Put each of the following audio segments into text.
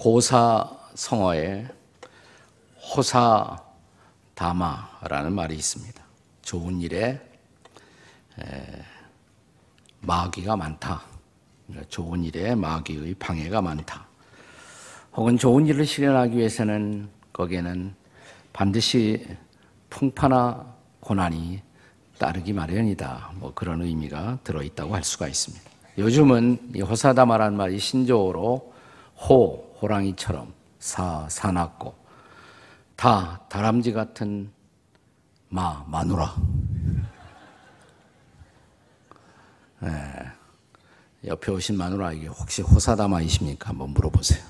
고사성어에 호사다마라는 말이 있습니다. 좋은 일에 마귀가 많다. 좋은 일에 마귀의 방해가 많다. 혹은 좋은 일을 실현하기 위해서는 거기에는 반드시 풍파나 고난이 따르기 마련이다. 그런 의미가 들어있다고 할 수가 있습니다. 요즘은 이 호사다마라는 말이 신조어로 호랑이처럼 사납고 다람쥐 같은 마누라. 옆에 오신 마누라에게 혹시 호사다마이십니까? 한번 물어보세요.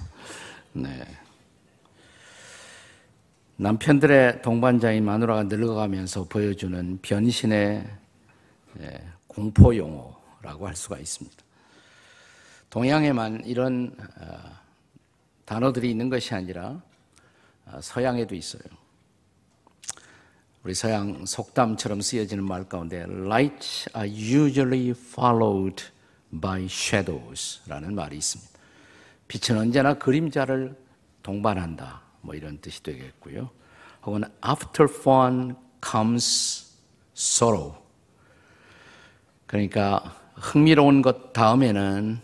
남편들의 동반자인 마누라가 늙어가면서 보여주는 변신의 공포 용어라고 할 수가 있습니다. 동양에만 이런 단어들이 있는 것이 아니라 서양에도 있어요. 우리 서양 속담처럼 쓰여지는 말 가운데 Lights are usually followed by shadows 라는 말이 있습니다. 빛은 언제나 그림자를 동반한다. 이런 뜻이 되겠고요. 혹은 After fun comes sorrow. 그러니까 흥미로운 것 다음에는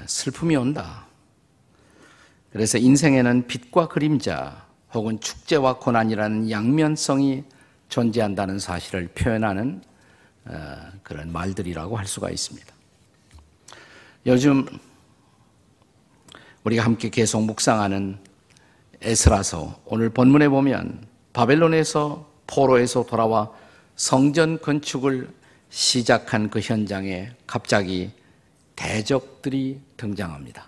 슬픔이 온다. 그래서 인생에는 빛과 그림자 혹은 축제와 고난이라는 양면성이 존재한다는 사실을 표현하는 그런 말들이라고 할 수가 있습니다. 요즘 우리가 함께 계속 묵상하는 에스라서 오늘 본문에 보면 바벨론에서 포로에서 돌아와 성전 건축을 시작한 그 현장에 갑자기 대적들이 등장합니다.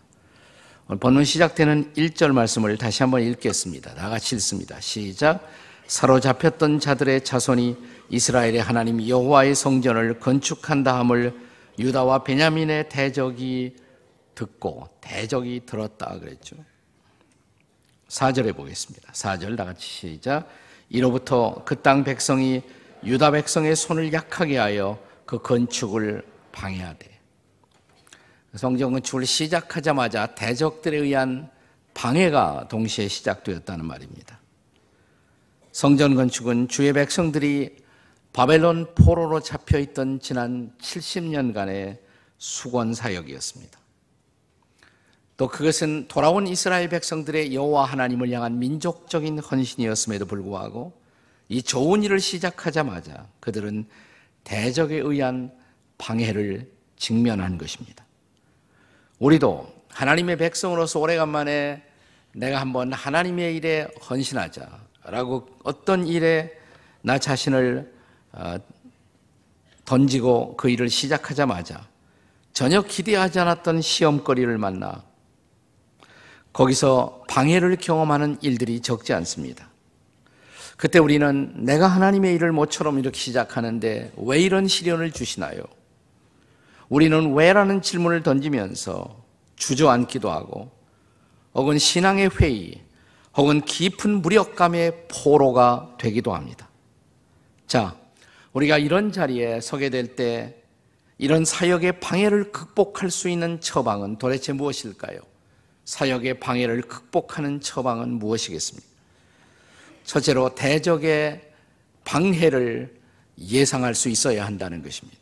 오늘 본문 시작되는 1절 말씀을 다시 한번 읽겠습니다. 다 같이 읽습니다. 시작. 사로잡혔던 자들의 자손이 이스라엘의 하나님 여호와의 성전을 건축한다 함을 유다와 베냐민의 대적이 듣고 대적이 들었다 그랬죠. 4절에 보겠습니다. 4절 다 같이 시작. 이로부터 그 땅 백성이 유다 백성의 손을 약하게 하여 그 건축을 방해하되. 성전 건축을 시작하자마자 대적들에 의한 방해가 동시에 시작되었다는 말입니다. 성전 건축은 주의 백성들이 바벨론 포로로 잡혀있던 지난 70년간의 수권 사역이었습니다. 또 그것은 돌아온 이스라엘 백성들의 여호와 하나님을 향한 민족적인 헌신이었음에도 불구하고 이 좋은 일을 시작하자마자 그들은 대적에 의한 방해를 직면한 것입니다. 우리도 하나님의 백성으로서 오래간만에 내가 한번 하나님의 일에 헌신하자라고 어떤 일에 나 자신을 던지고 그 일을 시작하자마자 전혀 기대하지 않았던 시험거리를 만나 거기서 방해를 경험하는 일들이 적지 않습니다. 그때 우리는 내가 하나님의 일을 모처럼 이렇게 시작하는데 왜 이런 시련을 주시나요? 우리는 왜라는 질문을 던지면서 주저앉기도 하고 혹은 신앙의 회의 혹은 깊은 무력감의 포로가 되기도 합니다. 자, 우리가 이런 자리에 서게 될 때 이런 사역의 방해를 극복할 수 있는 처방은 도대체 무엇일까요? 사역의 방해를 극복하는 처방은 무엇이겠습니까? 첫째로 대적의 방해를 예상할 수 있어야 한다는 것입니다.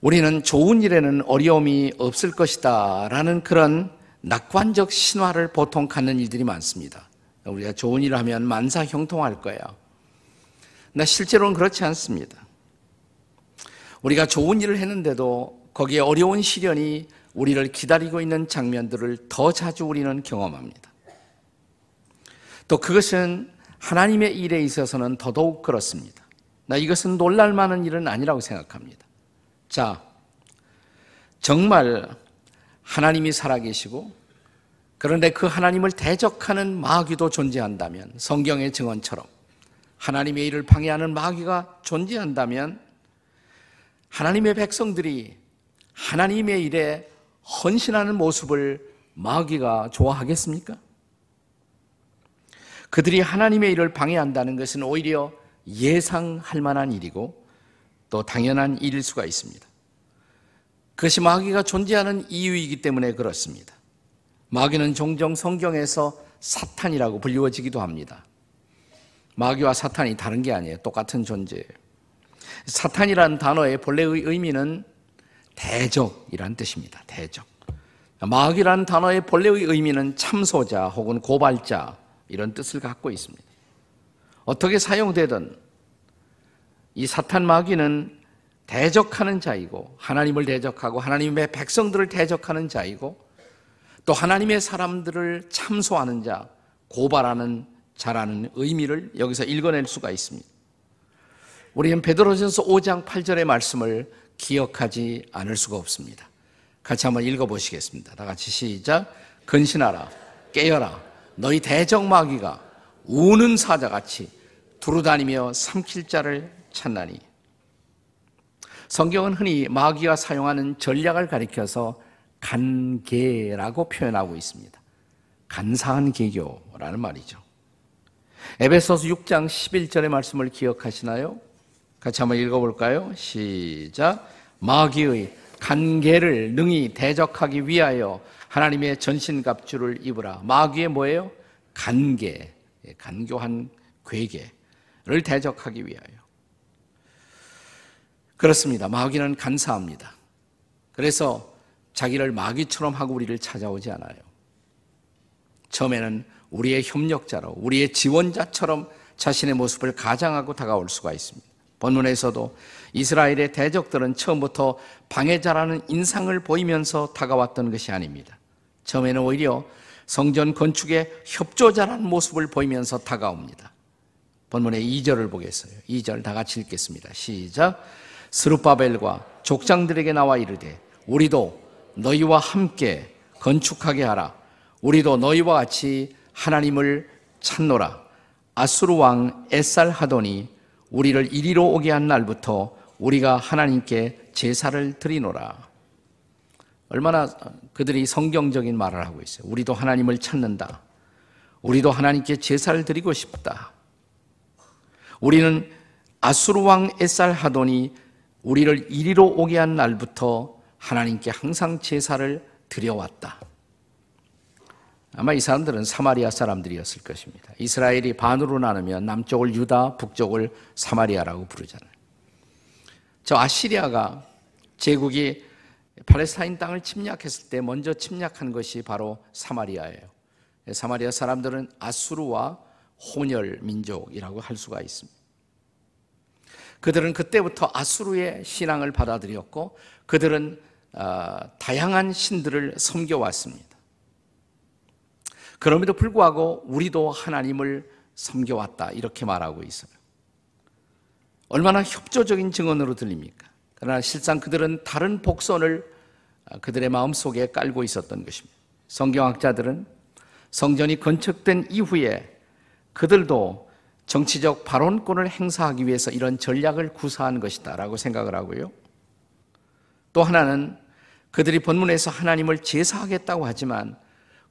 우리는 좋은 일에는 어려움이 없을 것이다 라는 그런 낙관적 신화를 보통 갖는 일들이 많습니다. 우리가 좋은 일을 하면 만사형통할 거야. 근데 실제로는 그렇지 않습니다. 우리가 좋은 일을 했는데도 거기에 어려운 시련이 우리를 기다리고 있는 장면들을 더 자주 우리는 경험합니다. 또 그것은 하나님의 일에 있어서는 더더욱 그렇습니다. 나 이것은 놀랄 만한 일은 아니라고 생각합니다. 자, 정말 하나님이 살아계시고 그런데 그 하나님을 대적하는 마귀도 존재한다면 성경의 증언처럼 하나님의 일을 방해하는 마귀가 존재한다면 하나님의 백성들이 하나님의 일에 헌신하는 모습을 마귀가 좋아하겠습니까? 그들이 하나님의 일을 방해한다는 것은 오히려 예상할 만한 일이고 또 당연한 일일 수가 있습니다. 그것이 마귀가 존재하는 이유이기 때문에 그렇습니다. 마귀는 종종 성경에서 사탄이라고 불리워지기도 합니다. 마귀와 사탄이 다른 게 아니에요. 똑같은 존재예요. 사탄이라는 단어의 본래의 의미는 대적이란 뜻입니다. 대적. 마귀라는 단어의 본래의 의미는 참소자 혹은 고발자 이런 뜻을 갖고 있습니다. 어떻게 사용되든 이 사탄 마귀는 대적하는 자이고 하나님을 대적하고 하나님의 백성들을 대적하는 자이고 또 하나님의 사람들을 참소하는 자, 고발하는 자라는 의미를 여기서 읽어낼 수가 있습니다. 우리는 베드로전서 5장 8절의 말씀을 기억하지 않을 수가 없습니다. 같이 한번 읽어보시겠습니다. 다 같이 시작. 근신하라, 깨어라. 너희 대적 마귀가 우는 사자같이 두루다니며 삼킬 자를 찾나니. 성경은 흔히 마귀가 사용하는 전략을 가리켜서 간계라고 표현하고 있습니다. 간사한 계교라는 말이죠. 에베소서 6장 11절의 말씀을 기억하시나요? 같이 한번 읽어볼까요? 시작. 마귀의 간계를 능히 대적하기 위하여 하나님의 전신갑주를 입으라. 마귀의 뭐예요? 간계, 간교한 괴계를 대적하기 위하여. 그렇습니다. 마귀는 간사합니다. 그래서 자기를 마귀처럼 하고 우리를 찾아오지 않아요. 처음에는 우리의 협력자로, 우리의 지원자처럼 자신의 모습을 가장하고 다가올 수가 있습니다. 본문에서도 이스라엘의 대적들은 처음부터 방해자라는 인상을 보이면서 다가왔던 것이 아닙니다. 처음에는 오히려 성전 건축의 협조자라는 모습을 보이면서 다가옵니다. 본문의 2절을 보겠어요. 2절 다 같이 읽겠습니다. 시작. 스룹바벨과 족장들에게 나와 이르되 우리도 너희와 함께 건축하게 하라. 우리도 너희와 같이 하나님을 찾노라. 아수르 왕 에살하돈이 우리를 이리로 오게 한 날부터 우리가 하나님께 제사를 드리노라. 얼마나 그들이 성경적인 말을 하고 있어요. 우리도 하나님을 찾는다. 우리도 하나님께 제사를 드리고 싶다. 우리는 아수르 왕 에살하돈이 우리를 이리로 오게 한 날부터 하나님께 항상 제사를 드려왔다. 아마 이 사람들은 사마리아 사람들이었을 것입니다. 이스라엘이 반으로 나누면 남쪽을 유다, 북쪽을 사마리아라고 부르잖아요. 저 아시리아가 제국이 팔레스타인 땅을 침략했을 때 먼저 침략한 것이 바로 사마리아예요. 사마리아 사람들은 아수르와 혼혈 민족이라고 할 수가 있습니다. 그들은 그때부터 아수르의 신앙을 받아들였고 그들은 다양한 신들을 섬겨왔습니다. 그럼에도 불구하고 우리도 하나님을 섬겨왔다 이렇게 말하고 있어요. 얼마나 협조적인 증언으로 들립니까? 그러나 실상 그들은 다른 복선을 그들의 마음속에 깔고 있었던 것입니다. 성경학자들은 성전이 건축된 이후에 그들도 정치적 발언권을 행사하기 위해서 이런 전략을 구사한 것이다 라고 생각을 하고요. 또 하나는 그들이 본문에서 하나님을 제사하겠다고 하지만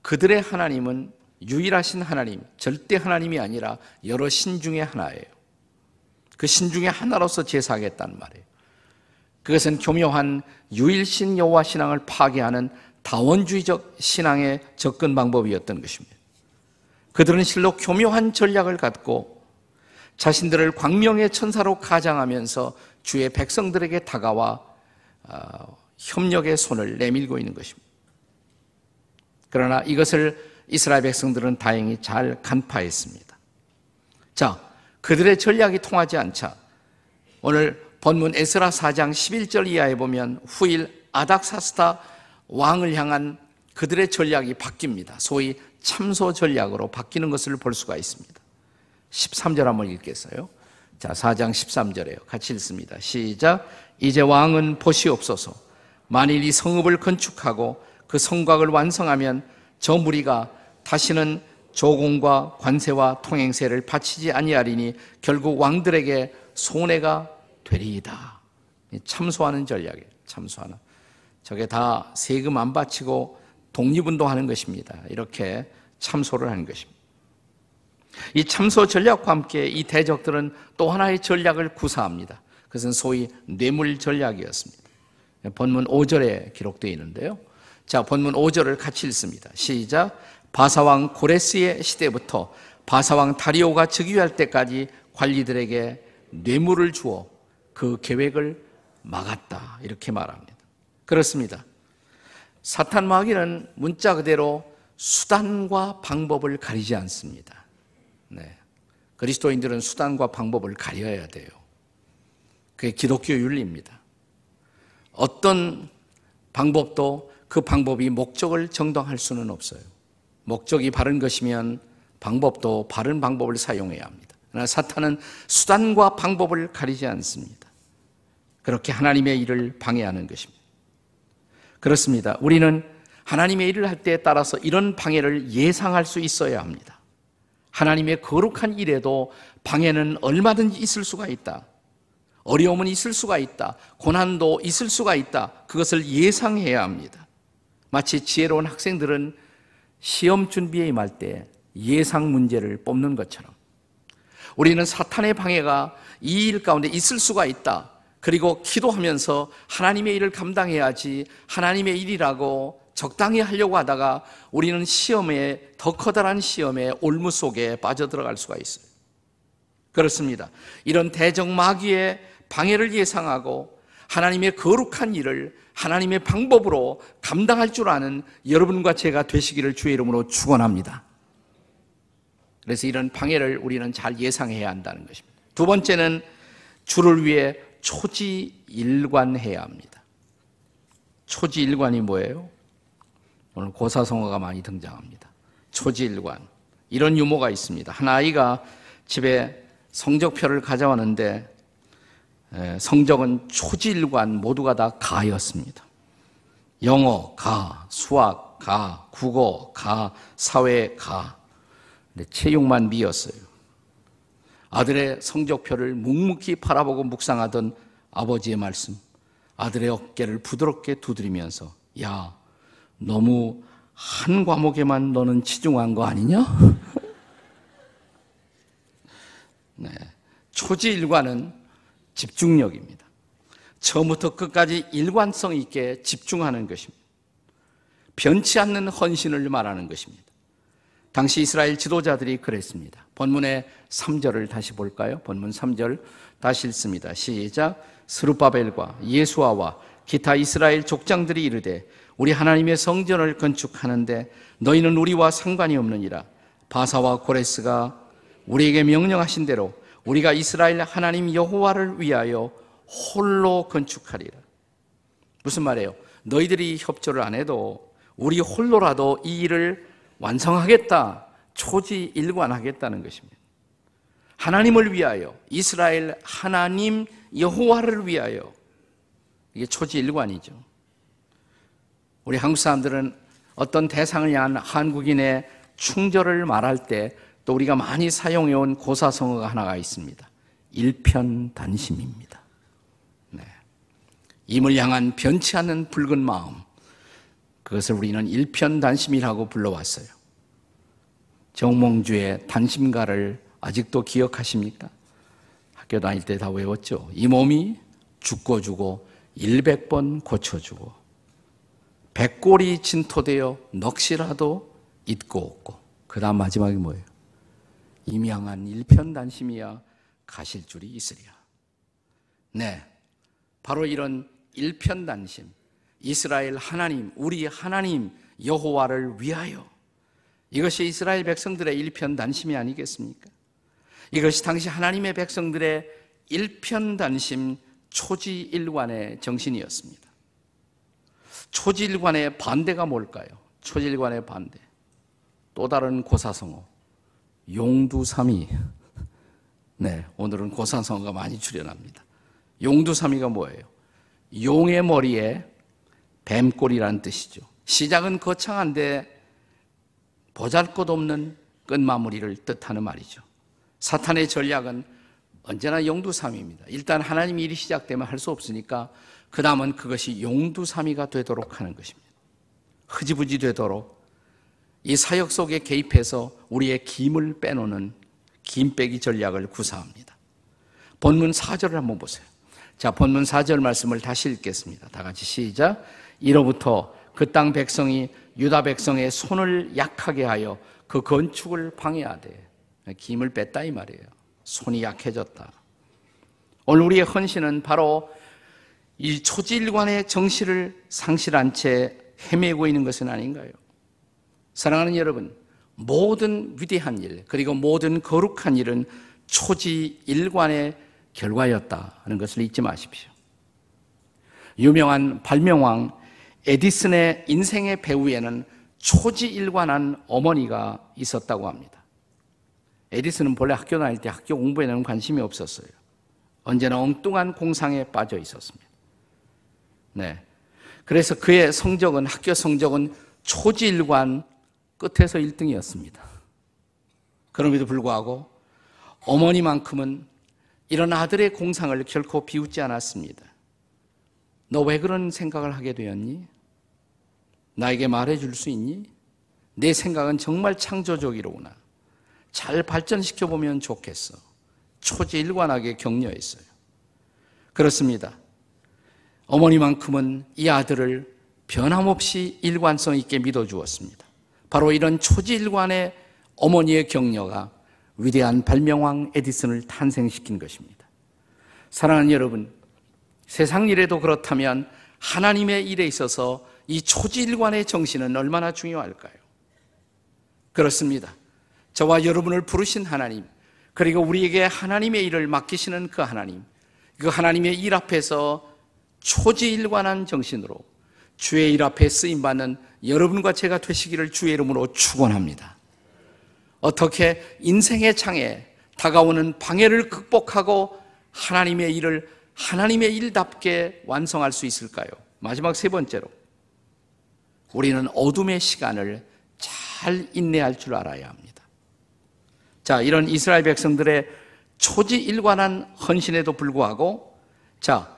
그들의 하나님은 유일하신 하나님, 절대 하나님이 아니라 여러 신 중에 하나예요. 그 신 중에 하나로서 제사하겠다는 말이에요. 그것은 교묘한 유일신 여호와 신앙을 파괴하는 다원주의적 신앙의 접근 방법이었던 것입니다. 그들은 실로 교묘한 전략을 갖고 자신들을 광명의 천사로 가장하면서 주의 백성들에게 다가와 협력의 손을 내밀고 있는 것입니다. 그러나 이것을 이스라엘 백성들은 다행히 잘 간파했습니다. 자, 그들의 전략이 통하지 않자 오늘 본문 에스라 4장 11절 이하에 보면 후일 아닥사스다 왕을 향한 그들의 전략이 바뀝니다. 소위 참소 전략으로 바뀌는 것을 볼 수가 있습니다. 13절 한번 읽겠어요. 자, 4장 13절에요. 같이 읽습니다. 시작. 이제 왕은 보시옵소서. 만일 이 성읍을 건축하고 그 성곽을 완성하면 저 무리가 다시는 조공과 관세와 통행세를 바치지 아니하리니 결국 왕들에게 손해가 되리이다. 참소하는 전략이에요. 참소하는. 저게 다 세금 안 바치고 독립운동하는 것입니다. 이렇게 참소를 하는 것입니다. 이 참소 전략과 함께 이 대적들은 또 하나의 전략을 구사합니다. 그것은 소위 뇌물 전략이었습니다. 본문 5절에 기록되어 있는데요. 자, 본문 5절을 같이 읽습니다. 시작. 바사왕 고레스의 시대부터 바사왕 다리오가 즉위할 때까지 관리들에게 뇌물을 주어 그 계획을 막았다. 이렇게 말합니다. 그렇습니다. 사탄 마귀는 문자 그대로 수단과 방법을 가리지 않습니다. 네. 그리스도인들은 수단과 방법을 가려야 돼요. 그게 기독교 윤리입니다. 어떤 방법도 그 방법이 목적을 정당할 수는 없어요. 목적이 바른 것이면 방법도 바른 방법을 사용해야 합니다. 그러나 사탄은 수단과 방법을 가리지 않습니다. 그렇게 하나님의 일을 방해하는 것입니다. 그렇습니다. 우리는 하나님의 일을 할 때에 따라서 이런 방해를 예상할 수 있어야 합니다. 하나님의 거룩한 일에도 방해는 얼마든지 있을 수가 있다. 어려움은 있을 수가 있다. 고난도 있을 수가 있다. 그것을 예상해야 합니다. 마치 지혜로운 학생들은 시험 준비에 임할 때 예상 문제를 뽑는 것처럼 우리는 사탄의 방해가 이 일 가운데 있을 수가 있다. 그리고 기도하면서 하나님의 일을 감당해야지 하나님의 일이라고 적당히 하려고 하다가 우리는 시험에, 더 커다란 시험의 올무 속에 빠져들어갈 수가 있어요. 그렇습니다. 이런 대적마귀의 방해를 예상하고 하나님의 거룩한 일을 하나님의 방법으로 감당할 줄 아는 여러분과 제가 되시기를 주의 이름으로 축원합니다. 그래서 이런 방해를 우리는 잘 예상해야 한다는 것입니다. 두 번째는 주를 위해 초지일관해야 합니다. 초지일관이 뭐예요? 오늘 고사성어가 많이 등장합니다. 초지일관. 이런 유머가 있습니다. 한 아이가 집에 성적표를 가져왔는데 성적은 초지일관 모두가 다 가였습니다. 영어 가, 수학 가, 국어 가, 사회 가. 근데 체육만 미였어요. 아들의 성적표를 묵묵히 바라보고 묵상하던 아버지의 말씀, 아들의 어깨를 부드럽게 두드리면서 야, 너무 한 과목에만 너는 치중한 거 아니냐? 네, 초지일관은 집중력입니다. 처음부터 끝까지 일관성 있게 집중하는 것입니다. 변치 않는 헌신을 말하는 것입니다. 당시 이스라엘 지도자들이 그랬습니다. 본문의 3절을 다시 볼까요? 본문 3절 다시 읽습니다. 시작. 스룹바벨과 예수아와 기타 이스라엘 족장들이 이르되 우리 하나님의 성전을 건축하는데 너희는 우리와 상관이 없느니라. 바사와 고레스가 우리에게 명령하신 대로 우리가 이스라엘 하나님 여호와를 위하여 홀로 건축하리라. 무슨 말이에요? 너희들이 협조를 안 해도 우리 홀로라도 이 일을 완성하겠다. 초지일관하겠다는 것입니다. 하나님을 위하여, 이스라엘 하나님 여호와를 위하여. 이게 초지일관이죠. 우리 한국 사람들은 어떤 대상을 향한 한국인의 충절을 말할 때 또 우리가 많이 사용해온 고사성어가 하나가 있습니다. 일편단심입니다. 네. 임을 향한 변치 않는 붉은 마음, 그것을 우리는 일편단심이라고 불러왔어요. 정몽주의 단심가를 아직도 기억하십니까? 학교 다닐 때 다 외웠죠. 이 몸이 죽고 주고 100번 고쳐주고 백골이 진토되어 넋이라도 잊고 없고 그 다음 마지막이 뭐예요? 임양한 일편단심이야 가실 줄이 있으리라. 네, 바로 이런 일편단심, 이스라엘 하나님, 우리 하나님 여호와를 위하여, 이것이 이스라엘 백성들의 일편단심이 아니겠습니까? 이것이 당시 하나님의 백성들의 일편단심, 초지일관의 정신이었습니다. 초지일관의 반대가 뭘까요? 초지일관의 반대, 또 다른 고사성어, 용두사미. 네, 오늘은 고사성어가 많이 출연합니다. 용두사미가 뭐예요? 용의 머리에 뱀꼬리라는 뜻이죠. 시작은 거창한데 보잘것없는 끝마무리를 뜻하는 말이죠. 사탄의 전략은 언제나 용두사미입니다. 일단 하나님의 일이 시작되면 할 수 없으니까 그 다음은 그것이 용두사미가 되도록 하는 것입니다. 흐지부지 되도록 이 사역 속에 개입해서 우리의 김을 빼놓는 김빼기 전략을 구사합니다. 본문 4절을 한번 보세요. 자, 본문 4절 말씀을 다시 읽겠습니다. 다 같이 시작. 이로부터 그 땅 백성이 유다 백성의 손을 약하게 하여 그 건축을 방해하되 힘을 뺐다 이 말이에요. 손이 약해졌다. 오늘 우리의 헌신은 바로 이 초지일관의 정신을 상실한 채 헤매고 있는 것은 아닌가요? 사랑하는 여러분, 모든 위대한 일 그리고 모든 거룩한 일은 초지일관의 결과였다 하는 것을 잊지 마십시오. 유명한 발명왕 에디슨의 인생의 배후에는 초지일관한 어머니가 있었다고 합니다. 에디슨은 본래 학교 다닐 때 학교 공부에는 관심이 없었어요. 언제나 엉뚱한 공상에 빠져 있었습니다. 네. 그래서 그의 성적은, 학교 성적은 초지일관 끝에서 1등이었습니다. 그럼에도 불구하고 어머니만큼은 이런 아들의 공상을 결코 비웃지 않았습니다. 너 왜 그런 생각을 하게 되었니? 나에게 말해줄 수 있니? 내 생각은 정말 창조적이로구나. 잘 발전시켜보면 좋겠어. 초지일관하게 격려했어요. 그렇습니다. 어머니만큼은 이 아들을 변함없이 일관성 있게 믿어주었습니다. 바로 이런 초지일관의 어머니의 격려가 위대한 발명왕 에디슨을 탄생시킨 것입니다. 사랑하는 여러분, 세상 일에도 그렇다면 하나님의 일에 있어서 이 초지일관의 정신은 얼마나 중요할까요? 그렇습니다. 저와 여러분을 부르신 하나님, 그리고 우리에게 하나님의 일을 맡기시는 그 하나님, 그 하나님의 일 앞에서 초지일관한 정신으로 주의 일 앞에 쓰임받는 여러분과 제가 되시기를 주의 이름으로 축원합니다. 어떻게 인생의 장에 다가오는 방해를 극복하고 하나님의 일을 하나님의 일답게 완성할 수 있을까요? 마지막 세 번째로, 우리는 어둠의 시간을 잘 인내할 줄 알아야 합니다. 자, 이런 이스라엘 백성들의 초지일관한 헌신에도 불구하고, 자,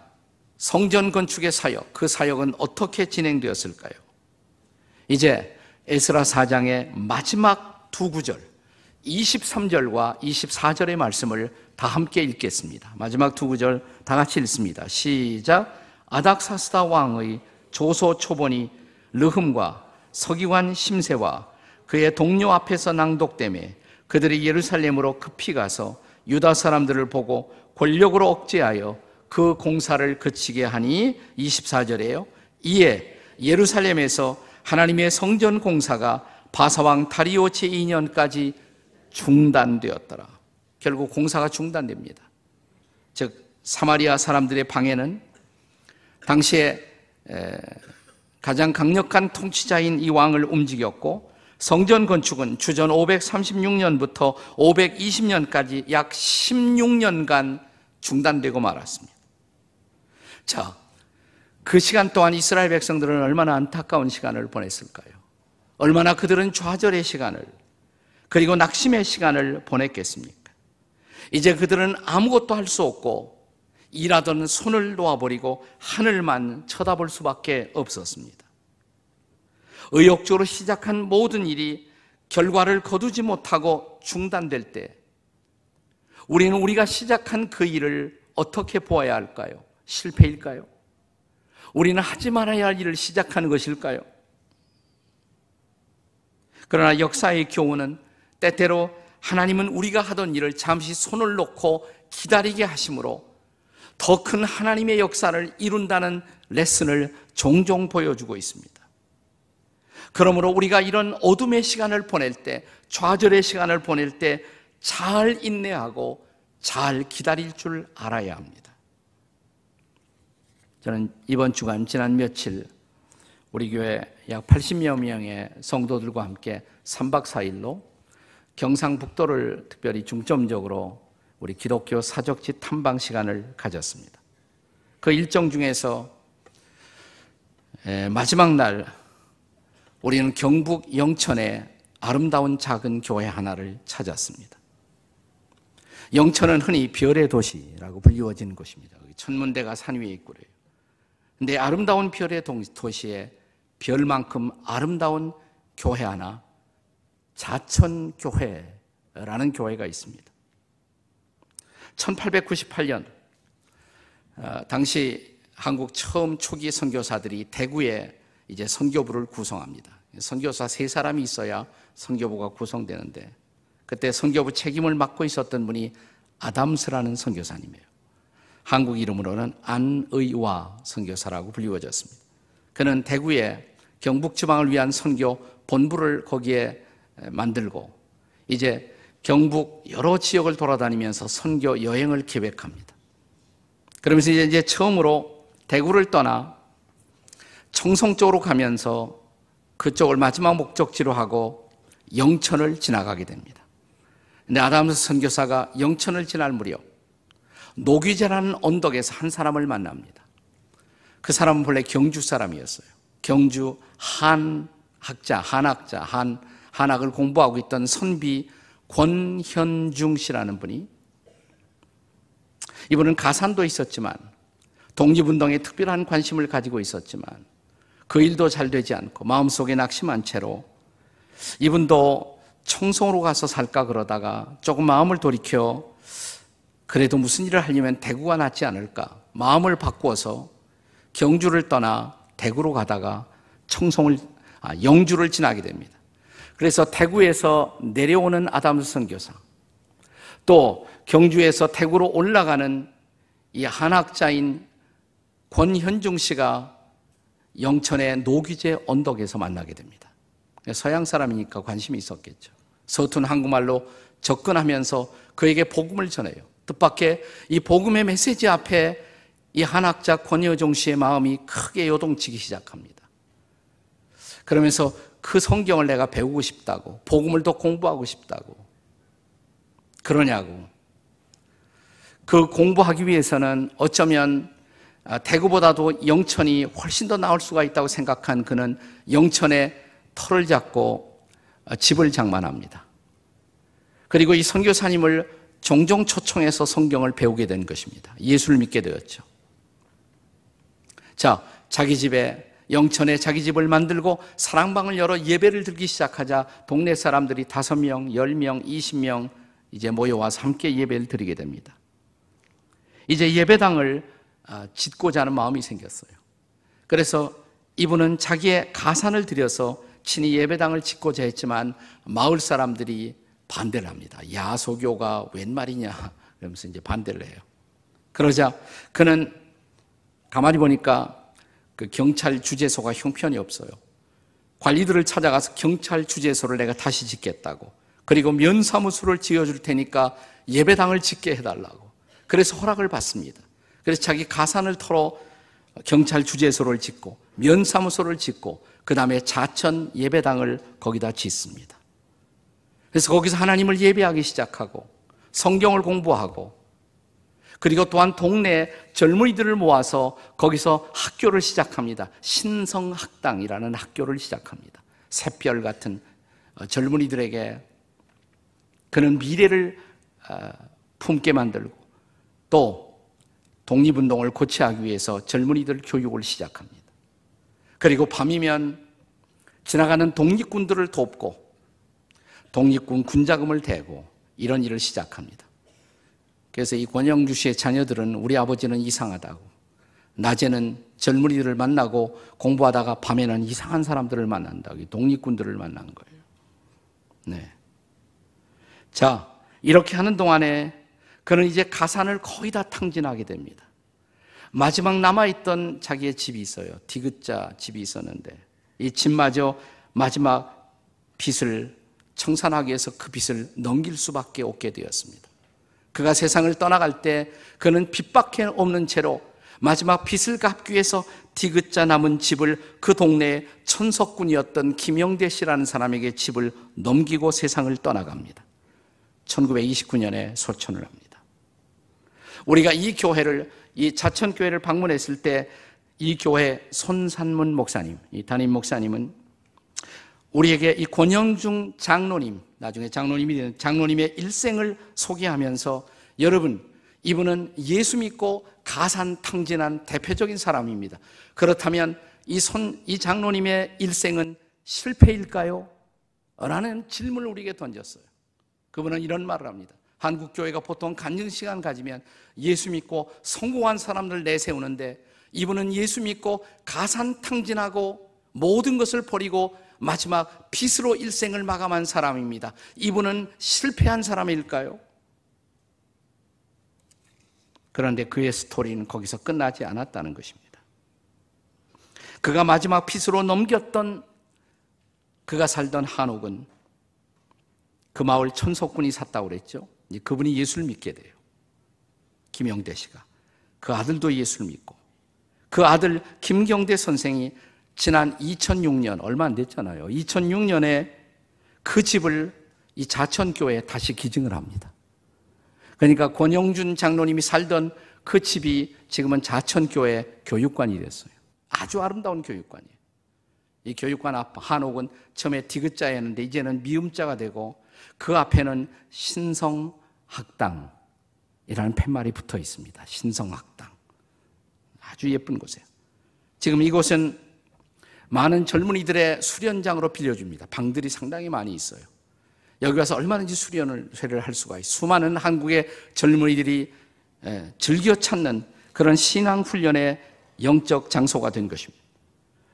성전 건축의 사역, 그 사역은 어떻게 진행되었을까요? 이제 에스라 4장의 마지막 두 구절, 23절과 24절의 말씀을 다 함께 읽겠습니다. 마지막 두 구절 다 같이 읽습니다. 시작. 아닥사스다 왕의 조소 초본이 르흠과 서기관 심세와 그의 동료 앞에서 낭독되매 그들이 예루살렘으로 급히 가서 유다 사람들을 보고 권력으로 억제하여 그 공사를 그치게 하니, 24절에요. 이에 예루살렘에서 하나님의 성전 공사가 바사왕 다리오 제2년까지 중단되었더라. 결국 공사가 중단됩니다. 즉 사마리아 사람들의 방해는 당시에 가장 강력한 통치자인 이 왕을 움직였고, 성전 건축은 주전 536년부터 520년까지 약 16년간 중단되고 말았습니다. 자, 그 시간 동안 이스라엘 백성들은 얼마나 안타까운 시간을 보냈을까요? 얼마나 그들은 좌절의 시간을, 그리고 낙심의 시간을 보냈겠습니까? 이제 그들은 아무것도 할 수 없고 일하던 손을 놓아버리고 하늘만 쳐다볼 수밖에 없었습니다. 의욕적으로 시작한 모든 일이 결과를 거두지 못하고 중단될 때, 우리는 우리가 시작한 그 일을 어떻게 보아야 할까요? 실패일까요? 우리는 하지 말아야 할 일을 시작하는 것일까요? 그러나 역사의 교훈은 때때로 하나님은 우리가 하던 일을 잠시 손을 놓고 기다리게 하심으로 더 큰 하나님의 역사를 이룬다는 레슨을 종종 보여주고 있습니다. 그러므로 우리가 이런 어둠의 시간을 보낼 때, 좌절의 시간을 보낼 때 잘 인내하고 잘 기다릴 줄 알아야 합니다. 저는 이번 주간 지난 며칠 우리 교회 약 80여 명의 성도들과 함께 3박 4일로 경상북도를 특별히 중점적으로 우리 기독교 사적지 탐방 시간을 가졌습니다. 그 일정 중에서 마지막 날 우리는 경북 영천의 아름다운 작은 교회 하나를 찾았습니다. 영천은 흔히 별의 도시라고 불리워지는 곳입니다. 천문대가 산 위에 있고 그래요. 근데 아름다운 별의 도시에 별만큼 아름다운 교회 하나, 자천교회라는 교회가 있습니다. 1898년 당시 한국 처음 초기 선교사들이 대구에 이제 선교부를 구성합니다. 선교사 3사람이 있어야 선교부가 구성되는데, 그때 선교부 책임을 맡고 있었던 분이 아담스라는 선교사님이에요. 한국 이름으로는 안의와 선교사라고 불리워졌습니다. 그는 대구에 경북지방을 위한 선교 본부를 거기에 만들고 이제 경북 여러 지역을 돌아다니면서 선교 여행을 계획합니다. 그러면서 이제 처음으로 대구를 떠나 청송 쪽으로 가면서 그쪽을 마지막 목적지로 하고 영천을 지나가게 됩니다. 근데 아담스 선교사가 영천을 지날 무렵 노귀제라는 언덕에서 한 사람을 만납니다. 그 사람은 본래 경주 사람이었어요. 경주 한학을 공부하고 있던 선비 권현중 씨라는 분이, 이분은 가산도 있었지만 독립운동에 특별한 관심을 가지고 있었지만 그 일도 잘 되지 않고 마음속에 낙심한 채로 이분도 청송으로 가서 살까 그러다가 조금 마음을 돌이켜 그래도 무슨 일을 하려면 대구가 낫지 않을까 마음을 바꾸어서 경주를 떠나 대구로 가다가 영주를 지나게 됩니다. 그래서 대구에서 내려오는 아담스 선교사, 또 경주에서 대구로 올라가는 이 한학자인 권현중 씨가 영천의 노귀제 언덕에서 만나게 됩니다. 서양 사람이니까 관심이 있었겠죠. 서툰 한국말로 접근하면서 그에게 복음을 전해요. 뜻밖의 이 복음의 메시지 앞에 이 한학자 권현중 씨의 마음이 크게 요동치기 시작합니다. 그러면서 그 성경을 내가 배우고 싶다고, 복음을 더 공부하고 싶다고. 그러냐고. 그 공부하기 위해서는 어쩌면 대구보다도 영천이 훨씬 더 나을 수가 있다고 생각한 그는 영천에 터를 잡고 집을 장만합니다. 그리고 이 선교사님을 종종 초청해서 성경을 배우게 된 것입니다. 예수를 믿게 되었죠. 자, 자기 집에, 영천에 자기 집을 만들고 사랑방을 열어 예배를 드리기 시작하자 동네 사람들이 5명, 10명, 20명 이제 모여와서 함께 예배를 드리게 됩니다. 이제 예배당을 짓고자 하는 마음이 생겼어요. 그래서 이분은 자기의 가산을 들여서 친히 예배당을 짓고자 했지만 마을 사람들이 반대를 합니다. 야소교가 웬 말이냐 그러면서 이제 반대를 해요. 그러자 그는 가만히 보니까 그 경찰 주재소가 형편이 없어요. 관리들을 찾아가서 경찰 주재소를 내가 다시 짓겠다고, 그리고 면사무소를 지어줄 테니까 예배당을 짓게 해달라고. 그래서 허락을 받습니다. 그래서 자기 가산을 털어 경찰 주재소를 짓고 면사무소를 짓고 그 다음에 자천 예배당을 거기다 짓습니다. 그래서 거기서 하나님을 예배하기 시작하고 성경을 공부하고, 그리고 또한 동네 젊은이들을 모아서 거기서 학교를 시작합니다. 신성학당이라는 학교를 시작합니다. 샛별 같은 젊은이들에게 그는 미래를 품게 만들고 또 독립운동을 고취하기 위해서 젊은이들 교육을 시작합니다. 그리고 밤이면 지나가는 독립군들을 돕고 독립군 군자금을 대고 이런 일을 시작합니다. 그래서 이 권영주 씨의 자녀들은 우리 아버지는 이상하다고, 낮에는 젊은이들을 만나고 공부하다가 밤에는 이상한 사람들을 만난다고, 독립군들을 만난 거예요. 네. 자, 이렇게 하는 동안에 그는 이제 가산을 거의 다 탕진하게 됩니다. 마지막 남아있던 자기의 집이 있어요. 디귿자 집이 있었는데 이 집마저 마지막 빚을 청산하기 위해서 그 빚을 넘길 수밖에 없게 되었습니다. 그가 세상을 떠나갈 때 그는 빚밖에 없는 채로 마지막 빚을 갚기 위해서 디귿자 남은 집을 그 동네의 천석군이었던 김영대 씨라는 사람에게 집을 넘기고 세상을 떠나갑니다. 1929년에 소천을 합니다. 우리가 이 교회를, 이 자천교회를 방문했을 때 이 교회 손산문 목사님, 이 담임 목사님은 우리에게 이 권영중 장로님, 나중에 장로님이 되는 장로님의 일생을 소개하면서, 여러분, 이분은 예수 믿고 가산 탕진한 대표적인 사람입니다. 그렇다면 이 장로님의 일생은 실패일까요? 라는 질문을 우리에게 던졌어요. 그분은 이런 말을 합니다. 한국 교회가 보통 간증 시간 가지면 예수 믿고 성공한 사람들 내세우는데 이분은 예수 믿고 가산 탕진하고 모든 것을 버리고 마지막 빚으로 일생을 마감한 사람입니다. 이분은 실패한 사람일까요? 그런데 그의 스토리는 거기서 끝나지 않았다는 것입니다. 그가 마지막 빚으로 넘겼던 그가 살던 한옥은 그 마을 천석군이 샀다고 그랬죠. 그분이 예수를 믿게 돼요. 김영대 씨가. 그 아들도 예수를 믿고, 그 아들 김경대 선생이 지난 2006년, 얼마 안 됐잖아요. 2006년에 그 집을 이 자천교회에 다시 기증을 합니다. 그러니까 권영준 장로님이 살던 그 집이 지금은 자천교회 교육관이 됐어요. 아주 아름다운 교육관이에요. 이 교육관 앞 한옥은 처음에 디귿자였는데 이제는 미음자가 되고, 그 앞에는 신성학당이라는 팻말이 붙어 있습니다. 신성학당. 아주 예쁜 곳이에요. 지금 이곳은 많은 젊은이들의 수련장으로 빌려줍니다. 방들이 상당히 많이 있어요. 여기 와서 얼마든지 수련을 할 수가 있어요. 수많은 한국의 젊은이들이 즐겨 찾는 그런 신앙훈련의 영적 장소가 된 것입니다.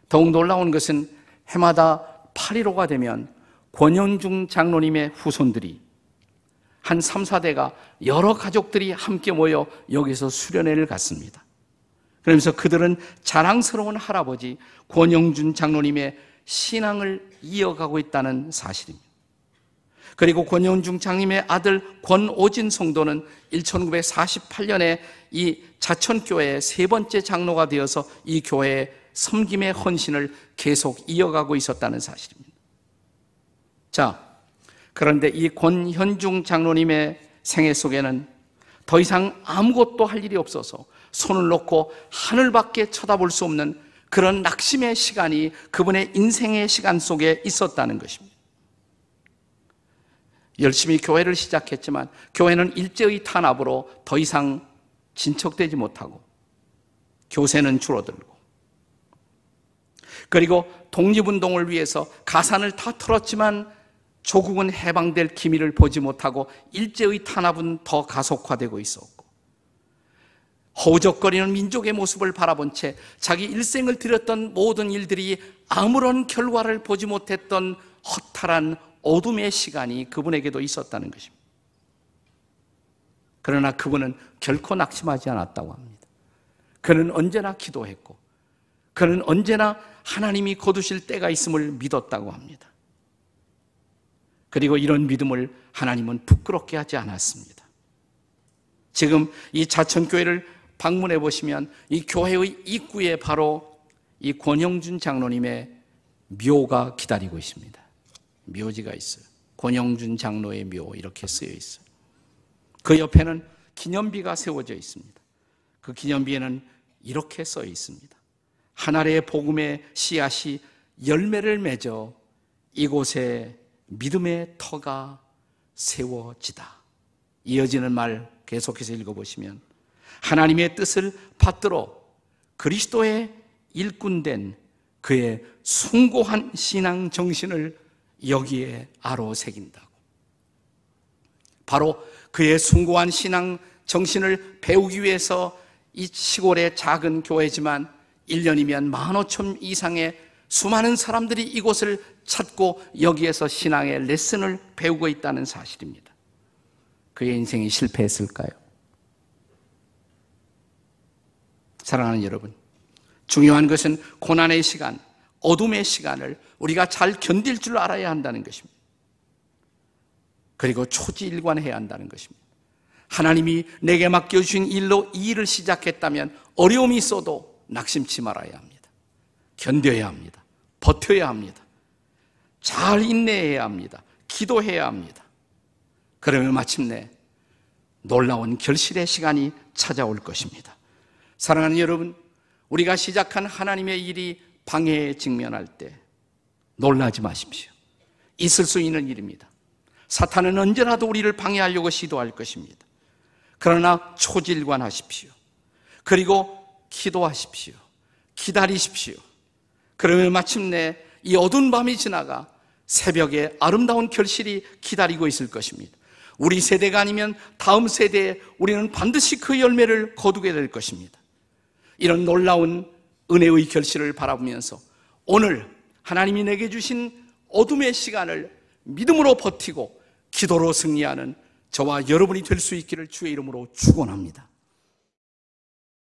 더욱 놀라운 것은 해마다 8.15가 되면 권영중 장로님의 후손들이 한 3, 4대가 여러 가족들이 함께 모여 여기서 수련회를 갔습니다. 그러면서 그들은 자랑스러운 할아버지 권영준 장로님의 신앙을 이어가고 있다는 사실입니다. 그리고 권영준 장로님의 아들 권오진 성도는 1948년에 이 자천교회의 세 번째 장로가 되어서 이 교회의 섬김의 헌신을 계속 이어가고 있었다는 사실입니다. 자, 그런데 이 권현중 장로님의 생애 속에는 더 이상 아무것도 할 일이 없어서 손을 놓고 하늘밖에 쳐다볼 수 없는 그런 낙심의 시간이 그분의 인생의 시간 속에 있었다는 것입니다. 열심히 교회를 시작했지만 교회는 일제의 탄압으로 더 이상 진척되지 못하고 교세는 줄어들고, 그리고 독립운동을 위해서 가산을 다 털었지만 조국은 해방될 기미를 보지 못하고 일제의 탄압은 더 가속화되고 있었고, 허우적거리는 민족의 모습을 바라본 채 자기 일생을 들였던 모든 일들이 아무런 결과를 보지 못했던 허탈한 어둠의 시간이 그분에게도 있었다는 것입니다. 그러나 그분은 결코 낙심하지 않았다고 합니다. 그는 언제나 기도했고, 그는 언제나 하나님이 거두실 때가 있음을 믿었다고 합니다. 그리고 이런 믿음을 하나님은 부끄럽게 하지 않았습니다. 지금 이 자천교회를 방문해 보시면 이 교회의 입구에 바로 이 권영준 장로님의 묘가 기다리고 있습니다. 묘지가 있어요. 권영준 장로의 묘 이렇게 쓰여 있어요. 그 옆에는 기념비가 세워져 있습니다. 그 기념비에는 이렇게 써 있습니다. 하나님의 복음의 씨앗이 열매를 맺어 이곳에 믿음의 터가 세워지다. 이어지는 말 계속해서 읽어보시면 하나님의 뜻을 받들어 그리스도의 일꾼된 그의 숭고한 신앙 정신을 여기에 아로새긴다고. 바로 그의 숭고한 신앙 정신을 배우기 위해서 이 시골의 작은 교회지만 1년이면 15,000 이상의 수많은 사람들이 이곳을 찾고 여기에서 신앙의 레슨을 배우고 있다는 사실입니다. 그의 인생이 실패했을까요? 사랑하는 여러분, 중요한 것은 고난의 시간, 어둠의 시간을 우리가 잘 견딜 줄 알아야 한다는 것입니다. 그리고 초지일관해야 한다는 것입니다. 하나님이 내게 맡겨주신 일로 이 일을 시작했다면 어려움이 있어도 낙심치 말아야 합니다. 견뎌야 합니다. 버텨야 합니다. 잘 인내해야 합니다. 기도해야 합니다. 그러면 마침내 놀라운 결실의 시간이 찾아올 것입니다. 사랑하는 여러분, 우리가 시작한 하나님의 일이 방해에 직면할 때 놀라지 마십시오. 있을 수 있는 일입니다. 사탄은 언제라도 우리를 방해하려고 시도할 것입니다. 그러나 초질관하십시오. 그리고 기도하십시오. 기다리십시오. 그러면 마침내 이 어두운 밤이 지나가 새벽에 아름다운 결실이 기다리고 있을 것입니다. 우리 세대가 아니면 다음 세대에 우리는 반드시 그 열매를 거두게 될 것입니다. 이런 놀라운 은혜의 결실을 바라보면서 오늘 하나님이 내게 주신 어둠의 시간을 믿음으로 버티고 기도로 승리하는 저와 여러분이 될 수 있기를 주의 이름으로 축원합니다.